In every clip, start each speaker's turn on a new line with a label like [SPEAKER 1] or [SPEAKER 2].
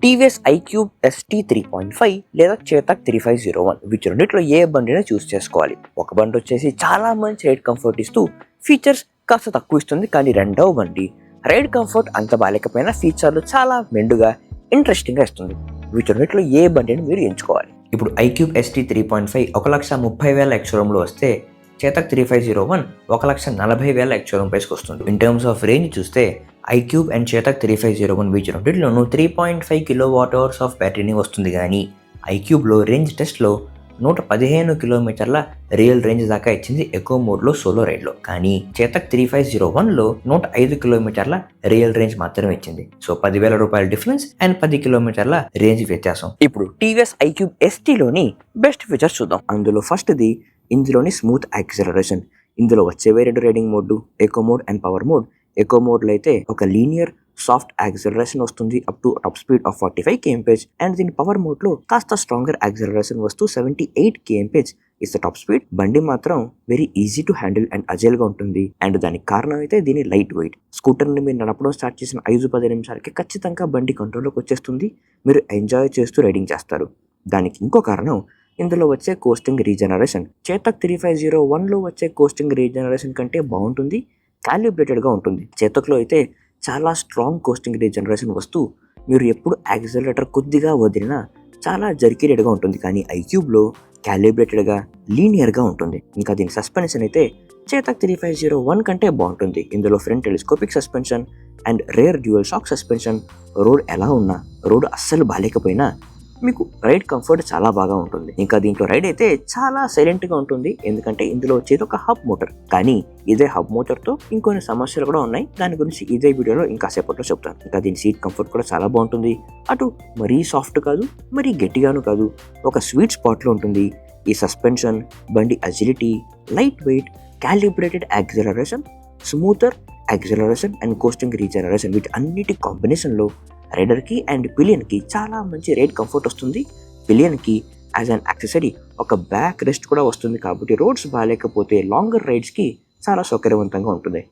[SPEAKER 1] TVS iQube ST 3.5 లేదా చేతక్ 3501 వీటి రెండిట్లో ఏ బండిని చూస్ చేసుకోవాలి. ఒక బండి వచ్చేసి చాలా మంచి రైడ్ కంఫర్ట్ ఇస్తూ ఫీచర్స్ కాస్త తక్కువ ఇస్తుంది, కానీ రెండవ బండి రైడ్ కంఫర్ట్ అంత బాలేకపోయినా ఫీచర్లు చాలా మెండుగా ఇంట్రెస్టింగ్గా ఇస్తుంది. వీటి రెండిట్లో ఏ బండిని మీరు ఎంచుకోవాలి. ఇప్పుడు ఐక్యూబ్ ఎస్టీ 3.5 1,30,000 ఎక్స్షోరూమ్లో వస్తే చేతక్ 3501 1,40,000 ఎక్స్షోరూమ్ ప్రైస్కి వస్తుంది. ఇన్ టర్మ్స్ ఆఫ్ రేంజ్ చూస్తే ఐక్యూబ్ అండ్ చేతక్ 3501 వీటి రెండింటిలోనూ 3.5 kWh ఆఫ్ బ్యాటరీని వస్తుంది, కానీ ఐక్యూబ్లో రేంజ్ టెస్ట్లో 115 కిలోమీటర్ల రియల్ రేంజ్ దాకా ఇచ్చింది ఎకో మోడ్లో సోలో రైడ్లో. కానీ చేతక్ 3501లో 105 కిలోమీటర్ల రియల్ రేంజ్ మాత్రమే ఇచ్చింది. సో 10,000 రూపాయల డిఫరెన్స్ అండ్ 10 కిలోమీటర్ల రేంజ్ వ్యత్యాసం. ఇప్పుడు టీవీఎస్ ఐక్యూబ్ ఎస్టీలోని బెస్ట్ ఫీచర్స్ చూద్దాం. అందులో ఫస్ట్ది ఇందులోని స్మూత్ యాక్సిలరేషన్. ఇందులో వచ్చేవే రెండు రైడింగ్ మోడ్లు, eco mode and power mode. Eco మోడ్లో అయితే ఒక లీనియర్ సాఫ్ట్ యాక్సిలరేషన్ వస్తుంది up to top speed of 45 kmph, and దీని పవర్ మోడ్లో కాస్త స్ట్రాంగర్ యాక్సిలరేషన్ వస్తూ 78 kmph is the top speed. బండి మాత్రం very easy to handle and అజైల్గా ఉంటుంది, అండ్ దానికి కారణం అయితే దీని లైట్ వెయిట్. స్కూటర్ని మీరు నడపడం స్టార్ట్ చేసిన 5-10 నిమిషాలకి ఖచ్చితంగా బండి కంట్రోల్లోకి వచ్చేస్తుంది. మీరు ఎంజాయ్ చేస్తూ రైడింగ్ చేస్తారు. దానికి ఇంకో కారణం ఇందులో వచ్చే కోస్టింగ్ రీజనరేషన్. చేతక్ 3501లో వచ్చే కోస్టింగ్ రీజనరేషన్ కంటే బాగుంటుంది, క్యాలిబ్రేటెడ్గా ఉంటుంది. చేతక్లో అయితే చాలా స్ట్రాంగ్ కోస్టింగ్ రీజనరేషన్ వస్తూ మీరు ఎప్పుడు యాక్సిలరేటర్ కొద్దిగా వదిలినా చాలా జర్కిరేట్గా ఉంటుంది, కానీ ఐక్యూబ్లో క్యాలిబ్రేటెడ్గా లీనియర్గా ఉంటుంది. ఇంకా దీని సస్పెన్షన్ అయితే చేతక్ 3501 కంటే బాగుంటుంది. ఇందులో front telescopic suspension and rare dual shock suspension. Road ఎలా ఉన్నా, రోడ్ అస్సలు బాలేకపోయినా మీకు రైడ్ కంఫర్ట్ చాలా బాగా ఉంటుంది. ఇంకా దీంట్లో రైడ్ అయితే చాలా సైలెంట్గా ఉంటుంది, ఎందుకంటే ఇందులో వచ్చేది ఒక హబ్ మోటార్. కానీ ఇదే హబ్ మోటార్తో ఇంకొన్ని సమస్యలు కూడా ఉన్నాయి, దాని గురించి ఇదే వీడియోలో ఇంకా సేపట్లో చెప్తాను. ఇంకా దీని సీట్ కంఫర్ట్ కూడా చాలా బాగుంటుంది. అటు మరీ సాఫ్ట్ కాదు, మరీ గట్టిగాను కాదు, ఒక స్వీట్ స్పాట్లో ఉంటుంది. ఈ సస్పెన్షన్, బండి agility, light weight, calibrated acceleration, smoother acceleration and coating regeneration వీటి అన్నిటి కాంబినేషన్లో రైడర్కి అండ్ పిలియన్కి చాలా మంచి రైడ్ కంఫర్ట్ వస్తుంది. పిలియన్కి యాజ్ అన్ యాక్సెసరీ ఒక బ్యాక్ రెస్ట్ కూడా వస్తుంది, కాబట్టి రోడ్స్ బాగాలేకపోతే లాంగర్ రైడ్స్కి చాలా సౌకర్యవంతంగా ఉంటుంది.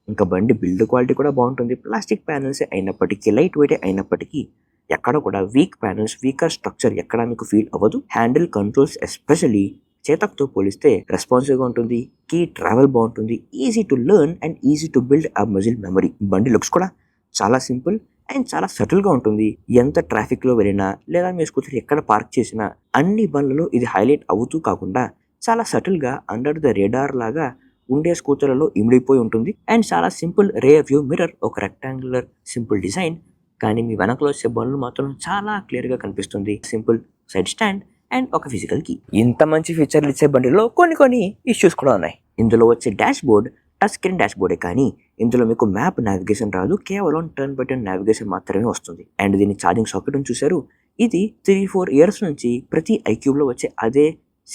[SPEAKER 1] ఇంకా బండి బిల్డ్ క్వాలిటీ కూడా బాగుంటుంది. ప్లాస్టిక్ ప్యానెల్సే అయినప్పటికీ, లైట్ వెయిటే అయినప్పటికీ ఎక్కడ కూడా వీక్ ప్యానెల్స్, వీకర్ స్ట్రక్చర్ ఎక్కడా మీకు ఫీల్ అవ్వదు. హ్యాండిల్ కంట్రోల్స్ ఎస్పెషల్లీ చేతక్తో పోలిస్తే రెస్పాన్సివ్గా ఉంటుంది. కీ ట్రావెల్ బాగుంటుంది. Easy to learn and easy to build a muscle memory. బండి లుక్స్ కూడా చాలా సింపుల్ అండ్ చాలా సటిల్గా ఉంటుంది. ఎంత ట్రాఫిక్లో వెళ్ళినా లేదా మీ స్కూటర్ ఎక్కడ పార్క్ చేసినా అన్ని బండ్లలో ఇది హైలైట్ అవుతూ కాకుండా చాలా సటిల్గా అండర్ ద రేడార్ లాగా ఉండే స్కూటర్లలో ఇమిడిపోయి ఉంటుంది. అండ్ చాలా సింపుల్ రేర్ వ్యూ మిర్రర్, ఒక రెక్టాంగులర్ సింపుల్ డిజైన్, కానీ మీ వెనకలో వచ్చే బండ్లు మాత్రం చాలా క్లియర్గా కనిపిస్తుంది. సింపుల్ సైడ్ స్టాండ్ అండ్ ఒక ఫిజికల్ కీ. ఇంత మంచి ఫీచర్లు ఇచ్చే బండిలో కొన్ని ఇష్యూస్ కూడా ఉన్నాయి. ఇందులో వచ్చే డాష్ బోర్డ్ టచ్ స్క్రీన్ డాష్ బోర్డే, కానీ ఇందులో మీకు మ్యాప్ నావిగేషన్ రాదు, కేవలం టర్న్ బై టర్న్ నావిగేషన్ మాత్రమే వస్తుంది. అండ్ దీని ఛార్జింగ్ సాకెట్ చూశారు, ఇది 3-4 ఇయర్స్ నుంచి ప్రతి ఐక్యూబ్లో వచ్చే అదే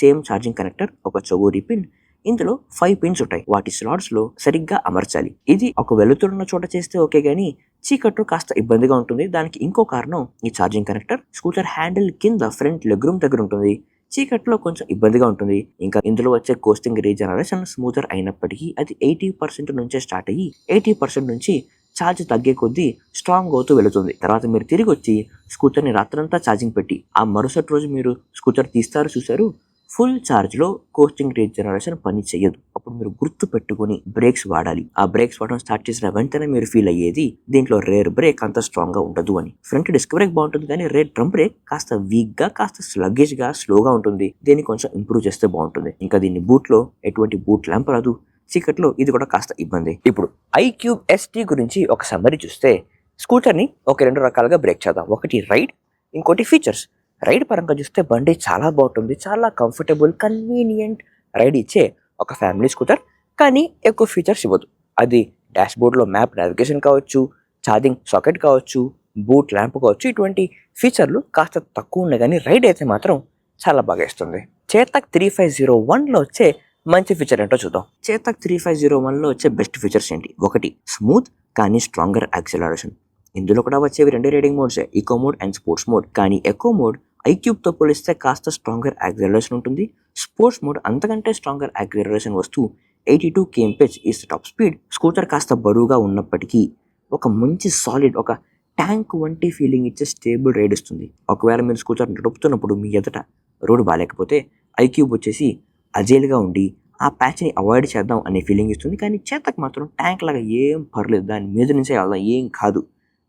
[SPEAKER 1] సేమ్ ఛార్జింగ్ కనెక్టర్, ఒక చౌగోరి పిన్. ఇందులో 5 పిన్స్ ఉంటాయి, వాటి స్లాట్స్లో సరిగ్గా అమర్చాలి. ఇది ఒక వెలుతురున్న చోట చేస్తే ఓకే, కానీ చీకట్లో కాస్త ఇబ్బందిగా ఉంటుంది. దానికి ఇంకో కారణం ఈ ఛార్జింగ్ కనెక్టర్ స్కూటర్ హ్యాండిల్ కింద ఫ్రంట్ లెగ్ రూమ్ దగ్గర ఉంటుంది. చీకట్లో కొంచెం ఇబ్బందిగా ఉంటుంది. ఇంకా ఇందులో వచ్చే కోస్టింగ్ రీజనరేషన్ స్మూతర్ అయినప్పటికీ అది 80% నుంచే స్టార్ట్ అయ్యి 80% నుంచి ఛార్జ్ తగ్గే కొద్దీ స్ట్రాంగ్ అవుతూ వెళుతుంది. తర్వాత మీరు తిరిగి వచ్చి స్కూటర్ని రాత్రంతా ఛార్జింగ్ పెట్టి ఆ మరుసటి రోజు మీరు స్కూటర్ తీస్తారు చూసారు, ఫుల్ ఛార్జ్లో కోస్టింగ్ రీజనరేషన్ పని చేయదు. అప్పుడు మీరు గుర్తు పెట్టుకుని బ్రేక్స్ వాడాలి. ఆ బ్రేక్స్ వాడడం స్టార్ట్ చేసిన వెంటనే మీరు ఫీల్ అయ్యేది దీంట్లో రేర్ బ్రేక్ అంత స్ట్రాంగ్గా ఉండదు అని. ఫ్రంట్ డిస్క్ బ్రేక్ బాగుంటుంది, కానీ రేర్ డ్రమ్ బ్రేక్ కాస్త వీక్గా, కాస్త స్లగ్గిష్గా, స్లోగా ఉంటుంది. దీన్ని కొంచెం ఇంప్రూవ్ చేస్తే బాగుంటుంది. ఇంకా దీన్ని బూట్లో ఎటువంటి బూట్ ల్యాంప్ రాదు. చీకట్లో ఇది కూడా కాస్త ఇబ్బంది. ఇప్పుడు ఐక్యూబ్ ఎస్టీ గురించి ఒక సమ్మరీ చూస్తే స్కూటర్ని ఒక 2 రకాలుగా బ్రేక్ చేద్దాం. ఒకటి రైడ్, ఇంకోటి ఫీచర్స్. రైడ్ పరంగా చూస్తే బండి చాలా బాగుంటుంది, చాలా కంఫర్టబుల్, కన్వీనియంట్ రైడ్ ఇచ్చే ఒక ఫ్యామిలీ స్కూటర్, కానీ ఎక్కువ ఫీచర్స్ ఇవ్వదు. అది డాష్ బోర్డ్లో మ్యాప్ నావిగేషన్ కావచ్చు, ఛార్జింగ్ సాకెట్ కావచ్చు, బూట్ ల్యాంప్ కావచ్చు, ఇటువంటి ఫీచర్లు కాస్త తక్కువ ఉన్నాయి, కానీ రైడ్ అయితే మాత్రం చాలా బాగా ఇస్తుంది. చేతక్ 3501లో వచ్చే మంచి ఫీచర్ ఏంటో చూద్దాం. చేతక్ 3501లో వచ్చే బెస్ట్ ఫీచర్స్ ఏంటి? ఒకటి స్మూత్ కానీ స్ట్రాంగర్ యాక్సిలరేషన్. ఇందులో కూడా వచ్చేవి 2 రైడింగ్ మోడ్సే, eco mode and sports mode. కానీ ఎకో మోడ్ ఐక్యూబ్తో పోలిస్తే కాస్త స్ట్రాంగర్ యాక్సిలరేషన్ ఉంటుంది. స్పోర్ట్స్ మోడ్ అంతకంటే స్ట్రాంగర్ యాక్సిలరేషన్ వస్తూ 82 kmph is top speed. Scooter కాస్త బరువుగా ఉన్నప్పటికీ ఒక మంచి సాలిడ్, ఒక ట్యాంక్ వంటి ఫీలింగ్ ఇచ్చే స్టేబుల్ రైడ్ ఇస్తుంది. ఒకవేళ మీరు స్కూటర్ నడుపుతున్నప్పుడు మీ ఎదుట రోడ్డు బాగాలేకపోతే ఐక్యూబ్ వచ్చేసి అజైల్గా ఉండి ఆ ప్యాచ్ని అవాయిడ్ చేద్దాం అనే ఫీలింగ్ ఇస్తుంది. కానీ చేతక్ మాత్రం ట్యాంక్ లాగా ఏం పర్లేదు, దాని మీద నుంచే వెళ్దాం ఏం కాదు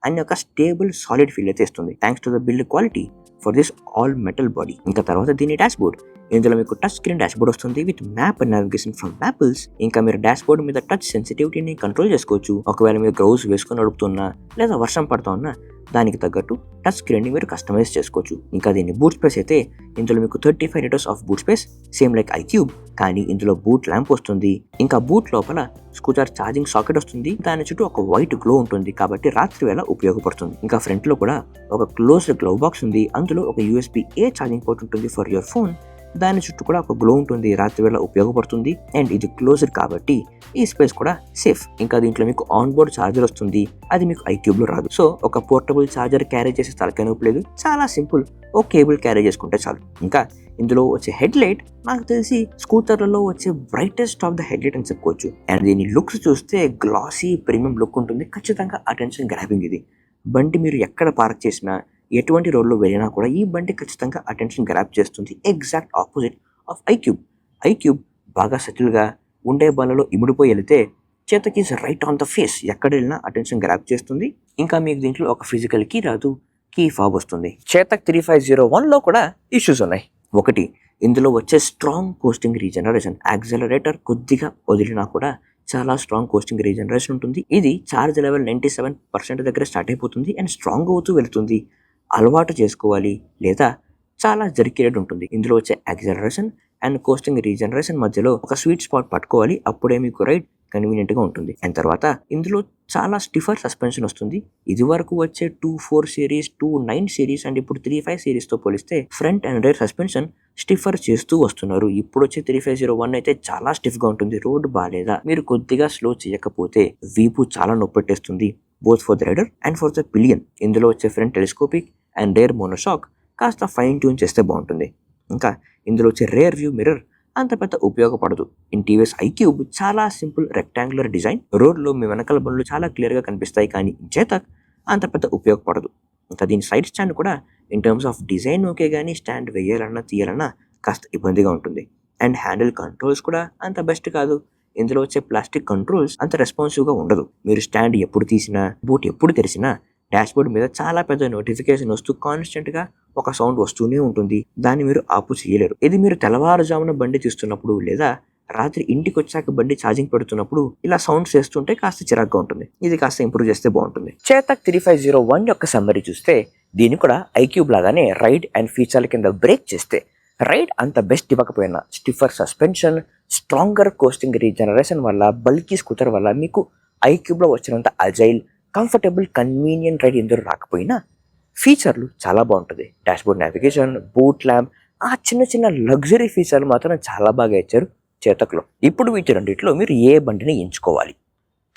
[SPEAKER 1] అని ఒక స్టేబుల్ సాలిడ్ ఫీల్ అయితే ఇస్తుంది. Thanks to the build quality for this all metal body. ఇంకా తర్వాత దీని డాష్ బోర్డ్. ఇందులో మీకు టచ్ స్క్రీన్ డాష్ బోర్డ్ వస్తుంది with map and navigation from Mappls. ఇంకా మీరు డాష్ బోర్డ్ మీద టచ్ సెన్సిటివిటీని కంట్రోల్ చేసుకోవచ్చు. ఒకవేళ మీరు గ్లౌస్ వేసుకొని నడుపుతున్నా లేదా వర్షం పడుతూ ఉన్నా దానికి తగ్గట్టు టచ్ స్క్రీన్ని మీరు కస్టమైజ్ చేసుకోవచ్చు. ఇంకా దీన్ని బూట్ స్పేస్ అయితే ఇందులో మీకు 35 litres of boot space, same like iQube, కానీ ఇందులో బూట్ ల్యాంప్ వస్తుంది. ఇంకా బూట్ లోపల స్కూటర్ ఛార్జింగ్ సాకెట్ వస్తుంది. దాని చుట్టూ ఒక వైట్ గ్లో ఉంటుంది కాబట్టి రాత్రి వేళ ఉపయోగపడుతుంది. ఇంకా ఫ్రంట్ లో కూడా ఒక క్లోజ్డ్ గ్లవ్ బాక్స్ ఉంది. అందులో ఒక USB-A ఛార్జింగ్ పోర్ట్ ఉంటుంది ఫర్ యువర్ ఫోన్. దాని చుట్టూ కూడా ఒక గ్లో ఉంటుంది, రాత్రి వేళ ఉపయోగపడుతుంది. అండ్ ఇది క్లోజ్డ్ కాబట్టి ఈ స్పేస్ కూడా సేఫ్. ఇంకా దీంట్లో మీకు ఆన్ బోర్డ్ ఛార్జర్ వస్తుంది, అది మీకు ఐక్యూబ్ లో రాదు. సో ఒక పోర్టబుల్ ఛార్జర్ క్యారీ చేసే తలకాయ నొప్పి లేదు, చాలా సింపుల్. ఓ కేబుల్ క్యారీ చేసుకుంటే చాలు. ఇంకా ఇందులో వచ్చే హెడ్ లైట్ నాకు తెలిసి స్కూటర్లలో వచ్చే brightest of the head light అని చెప్పుకోవచ్చు. అండ్ దీని లుక్స్ చూస్తే గ్లాసీ ప్రీమియం లుక్ ఉంటుంది. ఖచ్చితంగా అటెన్షన్ గ్రాబింగ్ ఇది. బండి మీరు ఎక్కడ పార్క్ చేసినా ఎటువంటి రోడ్లో వెళ్ళినా కూడా ఈ బండి ఖచ్చితంగా అటెన్షన్ గ్రాప్ చేస్తుంది. Exact opposite of iQube. IQube బాగా సెటిల్గా ఉండే బండ్లలో ఇమిడిపోయి వెళితే Chetak is right on the face, ఎక్కడ వెళ్ళినా అటెన్షన్ గ్రాప్ చేస్తుంది. ఇంకా మీకు దీంట్లో ఒక ఫిజికల్ కీ రాదు, కీ ఫాబ్ వస్తుంది. చేతక్ 3501లో కూడా ఇష్యూస్ ఉన్నాయి. ఒకటి, ఇందులో వచ్చే స్ట్రాంగ్ కోస్టింగ్ రీజనరేషన్. యాక్సలరేటర్ కొద్దిగా వదిలినా కూడా చాలా స్ట్రాంగ్ కోస్టింగ్ రీజనరేషన్ ఉంటుంది. ఇది చార్జ్ లెవెల్ 97% దగ్గర స్టార్ట్ అయిపోతుంది అండ్ స్ట్రాంగ్ అవుతూ వెళుతుంది. అలవాటు చేసుకోవాలి లేదా చాలా జర్కిరేట్ ఉంటుంది. ఇందులో వచ్చే యాక్సలరేషన్ అండ్ కోస్టింగ్ రీజనరేషన్ మధ్యలో ఒక స్వీట్ స్పాట్ పట్టుకోవాలి, అప్పుడే మీకు రైడ్ కన్వీనియంట్ గా ఉంటుంది. అండ్ తర్వాత ఇందులో చాలా స్టిఫర్ సస్పెన్షన్ వస్తుంది. ఇది వరకు వచ్చే 2.4 సిరీస్, 2.9 సిరీస్ అండ్ ఇప్పుడు 3.5 సిరీస్ తో పోలిస్తే front and rare suspension stiffer చేస్తూ వస్తున్నారు. ఇప్పుడు వచ్చే 3501 అయితే చాలా స్టిఫ్ గా ఉంటుంది. రోడ్డు బాగాలేదా, మీరు కొద్దిగా స్లో చేయకపోతే వీపు చాలా నొప్పెట్టేస్తుంది, both for the rider and for the pillion. ఇందులో వచ్చే front telescopic and rear monoshock కాస్త ఫైన్ ట్యూన్ చేస్తే బాగుంటుంది. ఇంకా ఇందులో వచ్చే రేర్ వ్యూ మిర్రర్ అంత పెద్ద ఉపయోగపడదు. ఇన్ టీవీఎస్ ఐక్యూబ్ చాలా సింపుల్ రెక్టాంగులర్ డిజైన్. రోడ్లో మీ వెనకాల బండ్లు చాలా క్లియర్గా కనిపిస్తాయి, కానీ చేతక్ అంత పెద్ద ఉపయోగపడదు. ఇంకా దీని సైడ్ స్టాండ్ కూడా in terms of design okay, కానీ స్టాండ్ వేయాలన్నా తీయాలన్నా కాస్త ఇబ్బందిగా ఉంటుంది. అండ్ హ్యాండిల్ కంట్రోల్స్ కూడా అంత బెస్ట్ కాదు. ఇందులో వచ్చే ప్లాస్టిక్ కంట్రోల్స్ అంత రెస్పాన్సివ్గా ఉండదు. మీరు స్టాండ్ ఎప్పుడు తీసినా, బూట్ ఎప్పుడు తెరిచినా డాష్ బోర్డ్ మీద చాలా పెద్ద నోటిఫికేషన్ వస్తూ కాన్స్టెంట్ గా ఒక సౌండ్ వస్తూనే ఉంటుంది. దాన్ని మీరు ఆపు చేయలేరు. ఇది మీరు తెల్లవారుజామున బండి తీస్తున్నప్పుడు లేదా రాత్రి ఇంటికి వచ్చాక బండి ఛార్జింగ్ పెడుతున్నప్పుడు ఇలా సౌండ్స్ చేస్తుంటే కాస్త చిరాగ్గా ఉంటుంది. ఇది కాస్త ఇంప్రూవ్ చేస్తే బాగుంటుంది. చేతక్ 3501 యొక్క సమ్మరీ చూస్తే దీన్ని కూడా ఐక్యూబ్ లాగానే రైడ్ అండ్ ఫీచర్ల కింద బ్రేక్ చేస్తే రైడ్ అంత బెస్ట్ ఇవ్వకపోయినా stiffer suspension, stronger coating regeneration వల్ల, బల్కీ స్కూటర్ వల్ల మీకు ఐక్యూబ్ లో వచ్చినంత అజైల్, కంఫర్టబుల్, కన్వీనియంట్ రైడ్ ఎందుకు రాకపోయినా ఫీచర్లు చాలా బాగుంటుంది. డాష్బోర్డ్ నావిగేషన్, బూట్ ల్యాంప్, ఆ చిన్న చిన్న లగ్జరీ ఫీచర్లు మాత్రం చాలా బాగా ఇచ్చారు చేతక్లో. ఇప్పుడు వీటి రెండిట్లో మీరు ఏ బండిని ఎంచుకోవాలి?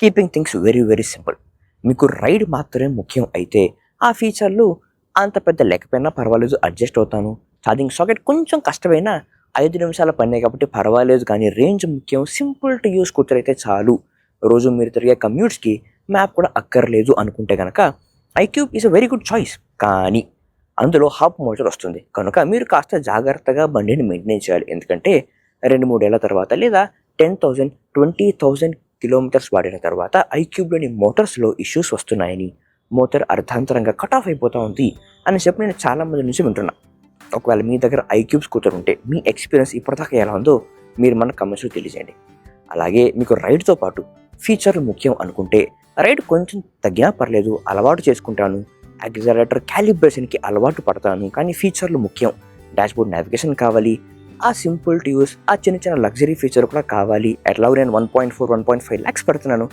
[SPEAKER 1] Keeping things very very simple. మీకు రైడ్ మాత్రమే ముఖ్యం అయితే ఆ ఫీచర్లు అంత పెద్ద లేకపోయినా పర్వాలేదు, అడ్జస్ట్ అవుతాను. ఛార్జింగ్ సాకెట్ కొంచెం కష్టమైనా 5 నిమిషాల పనే కాబట్టి పర్వాలేదు, కానీ రేంజ్ ముఖ్యం. సింపుల్ టు యూస్ స్కూటర్ అయితే చాలు. రోజు మీరు తిరిగే కమ్యూట్స్కి మ్యాప్ కూడా అక్కర్లేదు అనుకుంటే కనుక iQube is a very good choice. కానీ అందులో హబ్ మోటార్ వస్తుంది కనుక మీరు కాస్త జాగ్రత్తగా బండిని మెయింటైన్ చేయాలి. ఎందుకంటే 2-3 ఏళ్ల తర్వాత లేదా 10,000, 20,000 కిలోమీటర్స్ వాడిన తర్వాత ఐక్యూబ్లోని మోటార్స్లో ఇష్యూస్ వస్తున్నాయని, మోటార్ అర్ధాంతరంగా కట్ ఆఫ్ అయిపోతూ ఉంది అని చెప్పి నేను చాలా మంది నుంచి వింటున్నా. ఒకవేళ మీ దగ్గర ఐక్యూబ్ స్కూటర్ ఉంటే మీ ఎక్స్పీరియన్స్ ఇప్పటిదాకా ఎలా ఉందో మీరు మన కమెంట్స్లో తెలియజేయండి. అలాగే మీకు రైడ్తో పాటు ఫీచర్లు ముఖ్యం అనుకుంటే రైడ్ కొంచెం తగ్గినా పర్లేదు, అలవాటు చేసుకుంటాను. యాక్సిలరేటర్ క్యాలిబ్రేషన్కి అలవాటు పడతాను, కానీ ఫీచర్లు ముఖ్యం. డాష్బోర్డ్ నావిగేషన్ కావాలి, ఆ సింపుల్ టు యూస్, ఆ చిన్న చిన్న లగ్జరీ ఫీచర్ కూడా కావాలి. ఎట్లా నేను 1.4, 1.5 lakhs పెడుతున్నాను,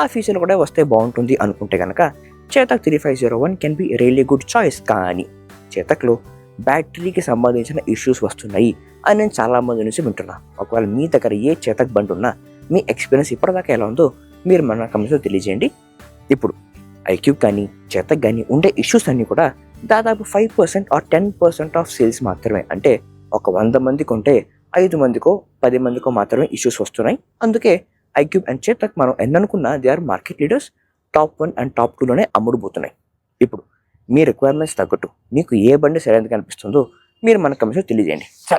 [SPEAKER 1] ఆ ఫీచర్లు కూడా వస్తే బాగుంటుంది అనుకుంటే కనుక Chetak 3501 can be really good choice. కానీ చేతక్లో బ్యాటరీకి సంబంధించిన ఇష్యూస్ వస్తున్నాయి అని నేను చాలా మంది నుంచి వింటున్నా. ఒకవేళ మీ దగ్గర ఏ చేతక్ బండి ఉన్నా మీ ఎక్స్పీరియన్స్ ఇప్పటిదాకా ఎలా ఉందో మీరు మన కమెంట్స్లో తెలియజేయండి. ఇప్పుడు ఐక్యూబ్ కానీ చేతక్ కానీ ఉండే ఇష్యూస్ అన్నీ కూడా దాదాపు 5% or 10% ఆఫ్ సేల్స్ మాత్రమే. అంటే ఒక 100 మంది కొంటే 5 మందికో 10 మందికో మాత్రమే ఇష్యూస్ వస్తున్నాయి. అందుకే ఐక్యూబ్ అండ్ చేతక్ మనం ఎన్ననుకున్నా they are market leaders, top 1 and top 2లోనే అమ్ముడుపోతున్నాయి. ఇప్పుడు మీ రిక్వైర్మెంట్స్ తగ్గట్టు మీకు ఏ బండి సరైనది కనిపిస్తుందో మీరు మన కమిషన్ తెలియజేయండి. చాలా